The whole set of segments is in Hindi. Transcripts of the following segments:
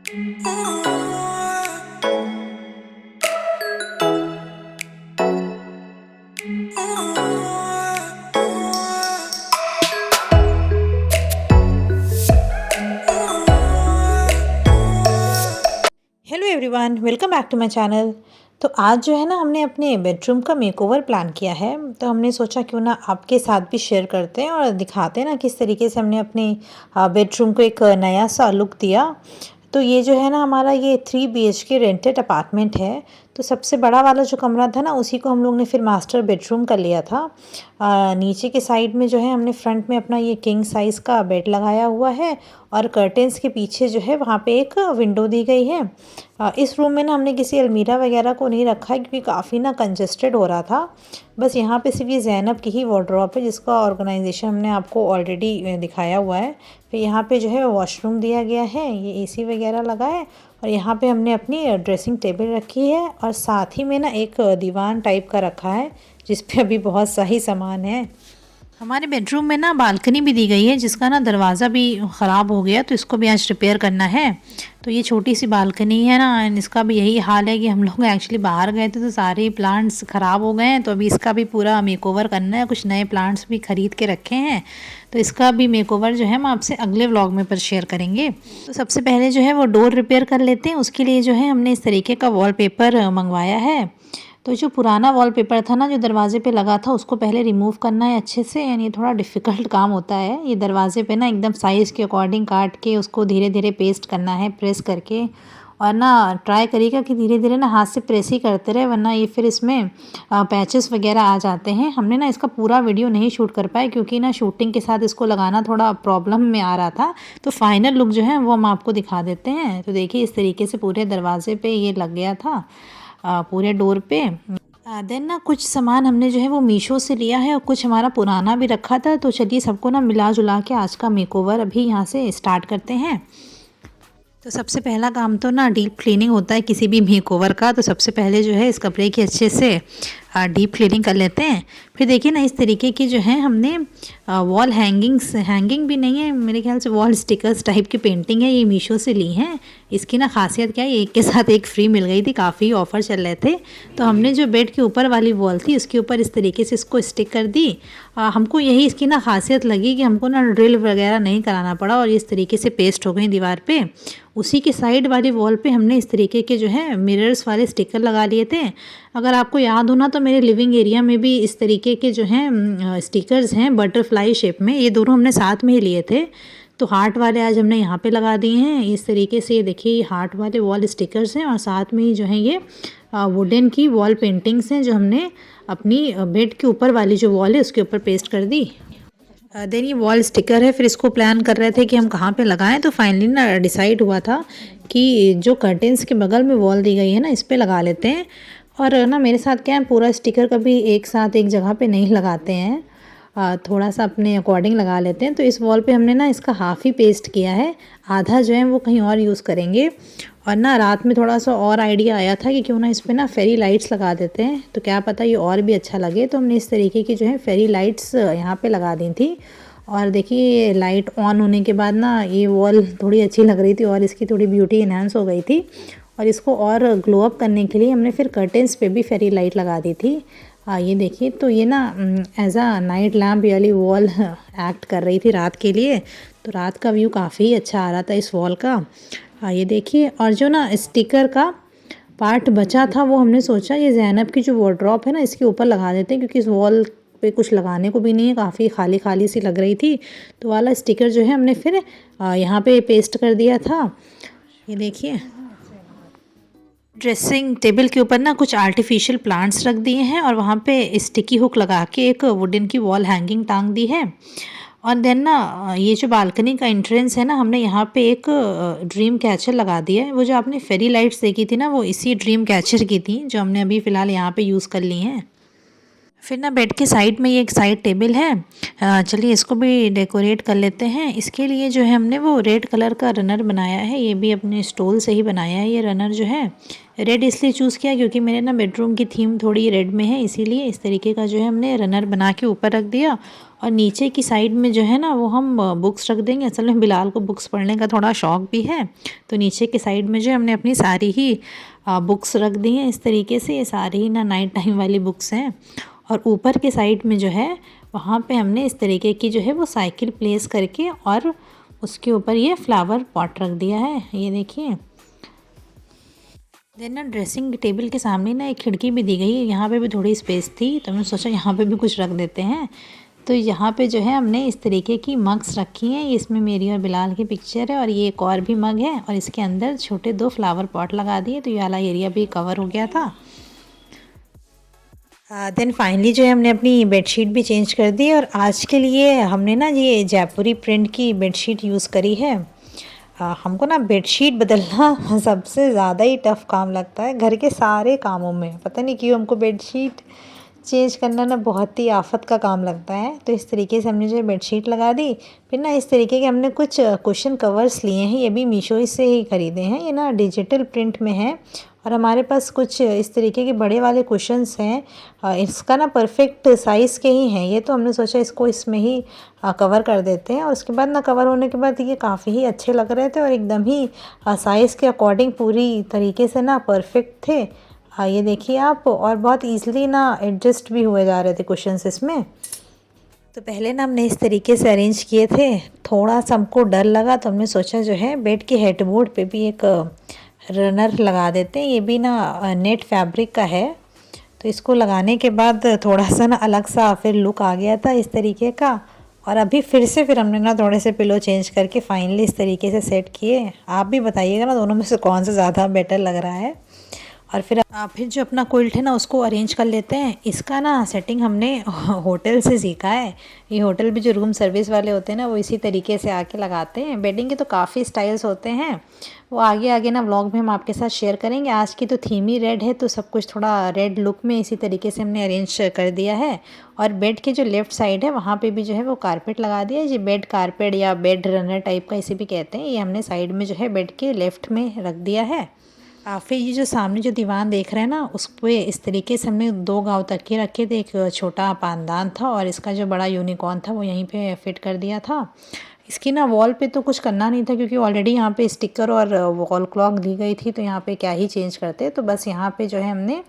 Hello everyone, welcome back to my channel. तो आज जो है ना, हमने अपने बेडरूम का मेकओवर प्लान किया है। तो हमने सोचा क्यों ना आपके साथ भी शेयर करते हैं और दिखाते हैं ना किस तरीके से हमने अपने बेडरूम को एक नया सा लुक दिया। तो ये जो है ना, हमारा ये 3 BHK रेंटेड अपार्टमेंट है। तो सबसे बड़ा वाला जो कमरा था ना, उसी को हम लोग ने फिर मास्टर बेडरूम कर लिया था। नीचे के साइड में जो है, हमने फ्रंट में अपना ये किंग साइज़ का बेड लगाया हुआ है और कर्टेंस के पीछे जो है वहाँ पे एक विंडो दी गई है। इस रूम में ना हमने किसी अलमीरा वगैरह को नहीं रखा है, क्योंकि काफ़ी ना कंजस्टेड हो रहा था। बस यहाँ पे सिर्फ ये ज़ैनब की ही वार्डरोब है, जिसका ऑर्गेनाइजेशन हमने आपको ऑलरेडी दिखाया हुआ है। फिर यहाँ पे जो है वॉशरूम दिया गया है, ये एसी वगैरह लगा है और यहाँ पे हमने अपनी ड्रेसिंग टेबल रखी है और साथ ही में ना एक दीवान टाइप का रखा है, जिस पे अभी बहुत सही सामान है। हमारे बेडरूम में ना बालकनी भी दी गई है, जिसका ना दरवाज़ा भी ख़राब हो गया, तो इसको भी आज रिपेयर करना है। तो ये छोटी सी बालकनी है ना, इसका भी यही हाल है कि हम लोग एक्चुअली बाहर गए थे तो सारे प्लांट्स ख़राब हो गए हैं। तो अभी इसका भी पूरा मेकओवर करना है, कुछ नए प्लांट्स भी ख़रीद के रखे हैं। तो इसका भी मेकओवर जो है हम आपसे अगले व्लॉग में पर शेयर करेंगे। तो सबसे पहले जो है वो डोर रिपेयर कर लेते हैं। उसके लिए जो है हमने इस तरीके का वॉलपेपर मंगवाया है। तो जो पुराना वॉलपेपर था ना, जो दरवाजे पे लगा था, उसको पहले रिमूव करना है अच्छे से। यानी ये थोड़ा डिफ़िकल्ट काम होता है। ये दरवाजे पे ना एकदम साइज़ के अकॉर्डिंग काट के उसको धीरे धीरे पेस्ट करना है, प्रेस करके। और ना ट्राई करिएगा कि धीरे धीरे ना हाथ से प्रेस ही करते रहे, वरना ये फिर इसमें पैचेस वगैरह आ जाते हैं। हमने ना इसका पूरा वीडियो नहीं शूट कर पाए, क्योंकि ना शूटिंग के साथ इसको लगाना थोड़ा प्रॉब्लम में आ रहा था। तो फाइनल लुक जो है वो हम आपको दिखा देते हैं। तो देखिए, इस तरीके से पूरे दरवाजे पे ये लग गया था, पूरे डोर पे। देन ना कुछ सामान हमने जो है वो मीशो से लिया है और कुछ हमारा पुराना भी रखा था। तो चलिए सबको ना मिला जुला के आज का मेकओवर अभी यहाँ से स्टार्ट करते हैं। तो सबसे पहला काम तो ना डीप क्लीनिंग होता है किसी भी मेकओवर का। तो सबसे पहले जो है इस कपड़े की अच्छे से डीप क्लीनिंग कर लेते हैं। फिर देखिए ना, इस तरीके की जो है हमने वॉल हैंगिंग भी नहीं है, मेरे ख्याल से वॉल स्टिकर्स टाइप की पेंटिंग है, ये मीशो से ली हैं। इसकी ना खासियत क्या है, एक के साथ एक फ्री मिल गई थी, काफ़ी ऑफर चल रहे थे। तो हमने जो बेड के ऊपर वाली वॉल थी, उसके ऊपर इस तरीके से इसको स्टिक कर दी। हमको यही इसकी ना खासियत लगी कि हमको ना ड्रिल वगैरह नहीं कराना पड़ा और इस तरीके से पेस्ट हो गई दीवार पे। उसी के साइड वाली वॉल पे हमने इस तरीके के जो है मिरर्स वाले स्टिकर लगा लिए थे। अगर आपको याद हो ना, तो मेरे लिविंग एरिया में भी इस तरीके के जो हैं स्टिकर्स हैं बटरफ्लाई शेप में, ये दोनों हमने साथ में ही लिए थे। तो हार्ट वाले आज हमने यहाँ पे लगा दिए हैं इस तरीके से। ये देखिए, ये हार्ट वाले वॉल स्टिकर्स हैं और साथ में ही जो है ये वुडन की वॉल पेंटिंग्स हैं, जो हमने अपनी बेड के ऊपर वाली जो वॉल है उसके ऊपर पेस्ट कर दी। देन ये वॉल स्टिकर है। फिर इसको प्लान कर रहे थे कि हम कहाँ पे लगाएं। तो फाइनली ना डिसाइड हुआ था कि जो कर्टेंस के बगल में वॉल दी गई है ना, इस पे लगा लेते हैं। और ना मेरे साथ क्या है, पूरा स्टिकर कभी एक साथ एक जगह पे नहीं लगाते हैं, थोड़ा सा अपने अकॉर्डिंग लगा लेते हैं। तो इस वॉल पे हमने ना इसका हाफ़ ही पेस्ट किया है, आधा जो है वो कहीं और यूज़ करेंगे। और ना रात में थोड़ा सा और आइडिया आया था कि क्यों ना इस पे ना फेरी लाइट्स लगा देते हैं, तो क्या पता ये और भी अच्छा लगे। तो हमने इस तरीके की जो है फेरी लाइट्स यहाँ पे लगा दी थी। और देखिए, लाइट ऑन होने के बाद ना ये वॉल थोड़ी अच्छी लग रही थी और इसकी थोड़ी ब्यूटी इन्हांस हो गई थी। और इसको और ग्लो अप करने के लिए हमने फिर कर्टेंस पे भी फेरी लाइट लगा दी थी। ये देखिए, तो ये ना एज अ नाइट लैम्प वाली वॉल एक्ट कर रही थी रात के लिए। तो रात का व्यू काफ़ी अच्छा आ रहा था इस वॉल का। ये देखिए, और जो ना स्टिकर का पार्ट बचा था, वो हमने सोचा ये ज़ैनब की जो वार्डरोब है ना, इसके ऊपर लगा देते हैं, क्योंकि इस वॉल पे कुछ लगाने को भी नहीं है, काफ़ी खाली खाली सी लग रही थी। तो वाला स्टिकर जो है हमने फिर यहाँ पे पेस्ट कर दिया था। ये देखिए, ड्रेसिंग टेबल के ऊपर ना कुछ आर्टिफिशियल प्लांट्स रख दिए हैं और वहाँ पे स्टिकी हुक लगा के एक वुडन की वॉल हैंगिंग टांग दी है। और देन ना ये जो बालकनी का एंट्रेंस है ना, हमने यहाँ पे एक ड्रीम कैचर लगा दिया है। वो जो आपने फेरी लाइट्स देखी थी ना, वो इसी ड्रीम कैचर की थी, जो हमने अभी फ़िलहाल यहाँ पे यूज़ कर ली हैं। फिर ना बेड के साइड में ये एक साइड टेबल है, चलिए इसको भी डेकोरेट कर लेते हैं। इसके लिए जो है हमने वो रेड कलर का रनर बनाया है, ये भी अपने स्टोल से ही बनाया है। ये रनर जो है रेड इसलिए चूज़ किया क्योंकि मेरे ना बेडरूम की थीम थोड़ी रेड में है, इसीलिए इस तरीके का जो है हमने रनर बना के ऊपर रख दिया। और नीचे की साइड में जो है ना वो हम बुक्स रख देंगे। असल में बिलाल को बुक्स पढ़ने का थोड़ा शौक़ भी है, तो नीचे की साइड में जो हमने अपनी सारी ही बुक्स रख दी हैं इस तरीके से। ये सारी ही ना नाइट टाइम वाली बुक्स हैं। और ऊपर के साइड में जो है वहाँ पे हमने इस तरीके की जो है वो साइकिल प्लेस करके और उसके ऊपर ये फ्लावर पॉट रख दिया है, ये देखिए। देन ना ड्रेसिंग टेबल के सामने ना एक खिड़की भी दी गई है, यहाँ पे भी थोड़ी स्पेस थी तो हमने सोचा यहाँ पे भी कुछ रख देते हैं। तो यहाँ पे जो है हमने इस तरीके की मग्स रखी हैं, इसमें मेरी और बिलाल की पिक्चर है और ये एक और भी मग है और इसके अंदर छोटे 2 फ्लावर पॉट लगा दिए, तो ये वाला एरिया भी कवर हो गया था। देन फाइनली जो है हमने अपनी बेडशीट भी चेंज कर दी और आज के लिए हमने ना ये जयपुरी प्रिंट की बेडशीट यूज़ करी है। हमको ना बेडशीट बदलना सबसे ज़्यादा ही टफ़ काम लगता है घर के सारे कामों में। पता नहीं क्यों हमको बेडशीट चेंज करना ना बहुत ही आफत का काम लगता है। तो इस तरीके से हमने जो बेडशीट लगा दी। फिर ना इस तरीके के हमने कुछ कुशन कवर्स लिए हैं, ये भी मीशो से ही ख़रीदे हैं। ये ना डिजिटल प्रिंट में है और हमारे पास कुछ इस तरीके के बड़े वाले कुशन्स हैं। इसका ना परफेक्ट साइज़ के ही हैं ये, तो हमने सोचा इसको इसमें ही कवर कर देते हैं। और उसके बाद ना कवर होने के बाद ये काफ़ी ही अच्छे लग रहे थे और एकदम ही साइज़ के अकॉर्डिंग पूरी तरीके से ना परफेक्ट थे। ये देखिए आप, और बहुत ईज़िली ना एडजस्ट भी हुए जा रहे थे कुशन्स इसमें। तो पहले ना हमने इस तरीके से अरेंज किए थे। थोड़ा सा हमको डर लगा तो हमने सोचा जो है बेड के हेडबोर्ड पे भी एक रनर लगा देते हैं। ये भी ना नेट फैब्रिक का है, तो इसको लगाने के बाद थोड़ा सा ना अलग सा फिर लुक आ गया था इस तरीके का। और अभी फिर हमने ना थोड़े से पिलो चेंज करके फाइनली इस तरीके से सेट किए। आप भी बताइएगा ना दोनों में से कौन सा ज़्यादा बेटर लग रहा है। और फिर जो अपना क्विल्ट है ना उसको अरेंज कर लेते हैं। इसका ना सेटिंग हमने होटल से सीखा है। ये होटल भी जो रूम सर्विस वाले होते हैं ना वो इसी तरीके से आके लगाते हैं। बेडिंग के तो काफ़ी स्टाइल्स होते हैं, वो आगे आगे ना व्लॉग में हम आपके साथ शेयर करेंगे। आज की तो थीम ही रेड है, तो सब कुछ थोड़ा रेड लुक में इसी तरीके से हमने अरेंज कर दिया है। और बेड के जो लेफ़्ट साइड है वहाँ पे भी जो है वो कारपेट लगा दिया है। ये बेड कारपेट या बेड रनर टाइप का इसे भी कहते हैं। ये हमने साइड में जो है बेड के लेफ़्ट में रख दिया है। फिर ये जो सामने जो दीवान देख रहे हैं ना उस पे इस तरीके से हमने 2 गाँव तकिए रखे थे। एक छोटा पानदान था और इसका जो बड़ा यूनिकॉर्न था वो यहीं पे फिट कर दिया था। इसकी ना वॉल पे तो कुछ करना नहीं था क्योंकि ऑलरेडी यहाँ पे स्टिकर और वॉल क्लॉक दी गई थी, तो यहाँ पे क्या ही चेंज करते। तो बस यहाँ पे जो है हमने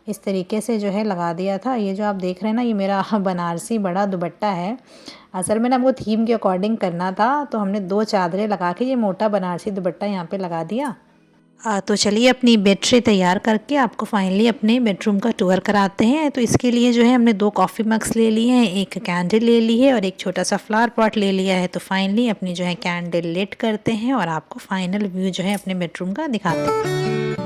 इस तरीके से जो है लगा दिया था। ये जो आप देख रहे हैं ना ये मेरा बनारसी बड़ा दुपट्टा है। असल में ना वो थीम के अकॉर्डिंग करना था, तो हमने 2 चादरें लगा के ये मोटा बनारसी दुपट्टा यहाँ पे लगा दिया। तो चलिए अपनी बेडशीट तैयार करके आपको फाइनली अपने बेडरूम का टूर कराते हैं। तो इसके लिए जो है हमने 2 कॉफ़ी मग्स ले लिए हैं, एक कैंडल ले ली है और एक छोटा सा फ्लावर पॉट ले लिया है। तो फाइनली अपनी जो है कैंडल लिट करते हैं और आपको फाइनल व्यू जो है अपने बेडरूम का दिखाते हैं।